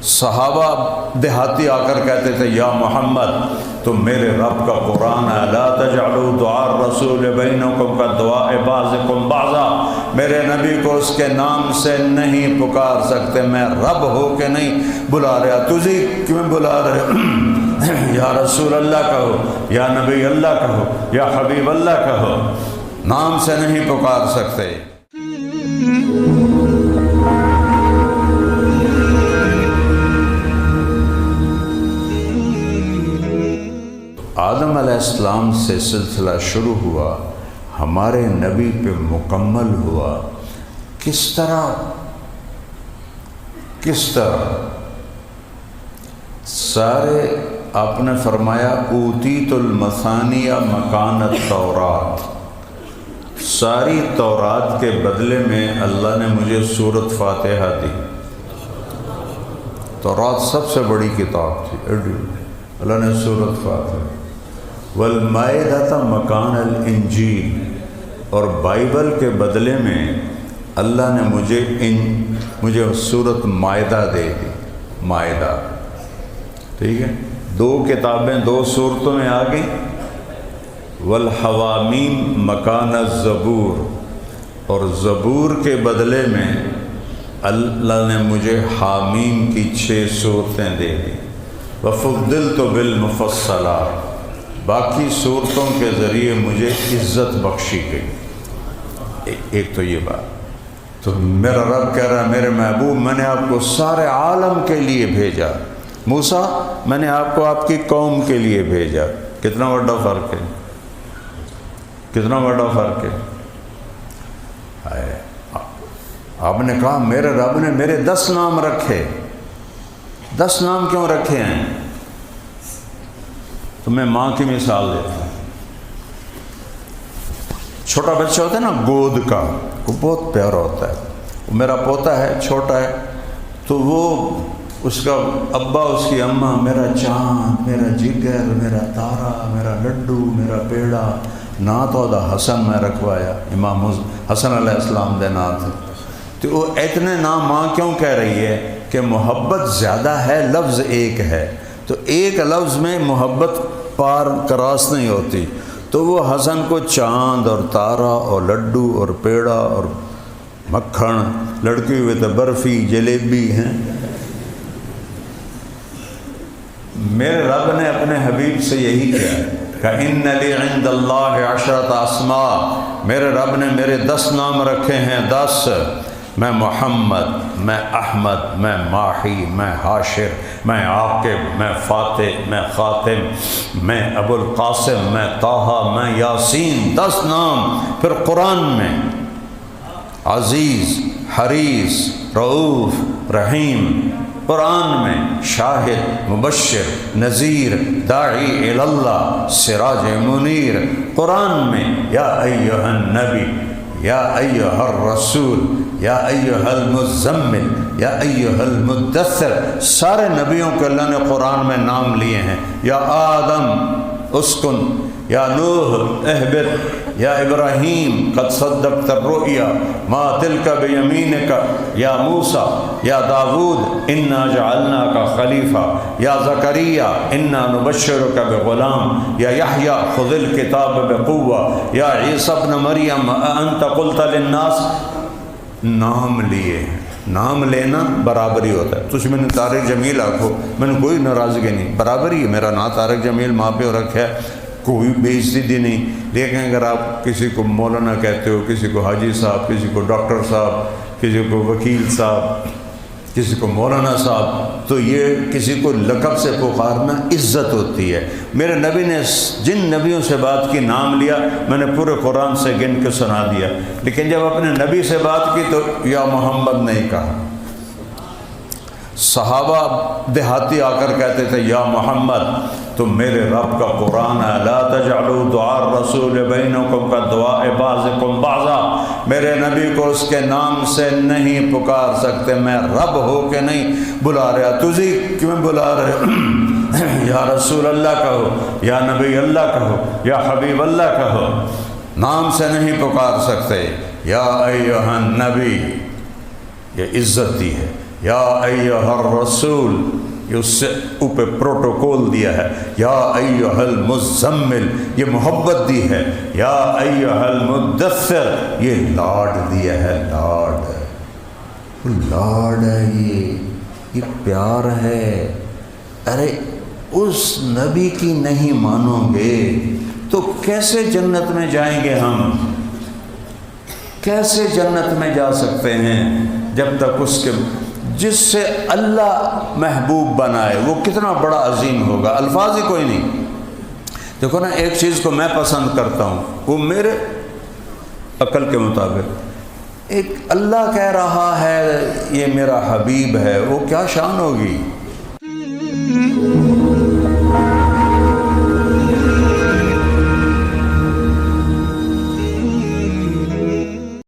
صحابہ دیہاتی آ کر کہتے تھے یا محمد تم میرے رب کا قرآن ہے، لا تجعلوا دعاء الرسول بینکم کدعاء بعضکم بعضا، میرے نبی کو اس کے نام سے نہیں پکار سکتے، میں رب ہو کے نہیں بلا رہا، تجھے کیوں بلا رہے؟ یا رسول اللہ کہو، یا نبی اللہ کہو، یا حبیب اللہ کہو، نام سے نہیں پکار سکتے۔ آدم علیہ السلام سے سلسلہ شروع ہوا، ہمارے نبی پہ مکمل ہوا۔ کس طرح سارے آپ نے فرمایا اوتیت المثانی مکان التورات، ساری تورات کے بدلے میں اللہ نے مجھے سورۃ فاتحہ دی۔ تورات سب سے بڑی کتاب تھی، اللہ نے سورۃ فاتحہ، والمائدہ مکان الانجیل، اور بائبل کے بدلے میں اللہ نے مجھے سورۃ مائدہ دے دی، مائدہ، ٹھیک ہے، دو کتابیں دو صورتوں میں آ گئیں۔ والحوامیم مکان الزبور، اور زبور کے بدلے میں اللہ نے مجھے حامیم کی 6 صورتیں دے دی۔ وفضلت بالمفصلات، باقی صورتوں کے ذریعے مجھے عزت بخشی گئی۔ ایک تو یہ بات، تو میرا رب کہہ رہا ہے میرے محبوب میں نے آپ کو سارے عالم کے لیے بھیجا، موسیٰ میں نے آپ کو آپ کی قوم کے لیے بھیجا۔ کتنا بڑا فرق ہے، کتنا بڑا فرق ہے۔ آپ نے کہا میرے رب نے میرے 10 نام رکھے، 10 نام کیوں رکھے ہیں؟ تو میں ماں کی مثال دیتا ہوں۔ چھوٹا بچہ ہوتا ہے نا گود کا، وہ بہت پیارا ہوتا ہے، وہ میرا پوتا ہے، چھوٹا ہے، تو وہ اس کا ابا اس کی اماں میرا چاند، میرا جگر، میرا تارا، میرا لڈو، میرا پیڑا، نات دا حسن میں رکھوایا، امام حسن علیہ السلام دے نات ہے۔ تو وہ اتنے نام ماں کیوں کہہ رہی ہے کہ محبت زیادہ ہے، لفظ ایک ہے، تو ایک لفظ میں محبت پار کراس نہیں ہوتی، تو وہ حسن کو چاند اور تارا اور لڈو اور پیڑا اور مکھن، لڑکی ہوئے تو برفی جلیبی ہیں۔ میرے رب نے اپنے حبیب سے یہی کہا کہ ان لی عند اللہ 10 اسماء، میرے رب نے میرے 10 نام رکھے ہیں، 10۔ میں محمد، میں احمد، میں ماہی، میں حاشر، میں عاقب، میں فاتح، میں خاتم، میں ابو القاسم، میں طٰہٰ، میں یاسین، 10 نام۔ پھر قرآن میں عزیز، حریص، رؤوف، رحیم، قرآن میں شاہد، مبشر، نذیر، داعی اللہ، سراج منیر، قرآن میں یا ایھا النبی، یا ایھا الرسول، یا ایھا المزمل، یا ایھا المدثر، سارے نبیوں کے اللہ نے قرآن میں نام لیے ہیں۔ یا آدم اسکن، یا نوح اہبط، یا ابراہیم قد صدقت الرؤیا ما تلک بیمینک، یا موسیٰ، یا داود انا جعلناک خلیفہ، یا زکریا انا نبشرک بغلام، یا یحییٰ خذ الکتاب بقوہ، یا عیسیٰ ابن مریم اانت قلت للناس، نام لیے ہیں۔ نام لینا برابری ہوتا ہے۔ تجھ میں نے طارق جمیل آکھو، میں نے کوئی ناراضگی نہیں، برابری ہے، میرا نام طارق جمیل ماں پہ رکھا ہے، کوئی بے عزتی نہیں۔ لیکن اگر آپ کسی کو مولانا کہتے ہو، کسی کو حاجی صاحب، کسی کو ڈاکٹر صاحب، کسی کو وکیل صاحب، کسی کو مولانا صاحب، تو یہ کسی کو لقب سے پکارنا عزت ہوتی ہے۔ میرے نبی نے جن نبیوں سے بات کی نام لیا، میں نے پورے قرآن سے گن کے سنا دیا، لیکن جب اپنے نبی سے بات کی تو یا محمد نہیں کہا۔ صحابہ دیہاتی آ کر کہتے تھے یا محمد تم میرے رب کا قرآن ہے، لا تجعلوا دعاء الرسول بینکم کدعاء بعضکم بعضا، میرے نبی کو اس کے نام سے نہیں پکار سکتے، میں رب ہو کے نہیں بلا رہا، تجھے کیوں بلا رہے؟ یا رسول اللہ کہو، یا نبی اللہ کہو، یا حبیب اللہ کہو، نام سے نہیں پکار سکتے۔ یا ایھا النبی، یہ عزت دی ہے۔ یا ایھا الرسول، یہ اس سے اوپر پروٹوکول دیا ہے، یا ایھا المزمل یہ محبت دی ہے، یا ایھا المدثر یہ لاڈ دیا ہے، لاڈ ہے، یہ پیار ہے۔ ارے اس نبی کی نہیں مانو گے تو کیسے جنت میں جائیں گے ہم؟ کیسے جنت میں جا سکتے ہیں جب تک اس کے جس سے اللہ محبوب بنائے وہ کتنا بڑا عظیم ہوگا، الفاظ ہی کوئی نہیں۔ دیکھو نا، ایک چیز کو میں پسند کرتا ہوں، وہ میرے عقل کے مطابق، ایک اللہ کہہ رہا ہے یہ میرا حبیب ہے، وہ کیا شان ہوگی؟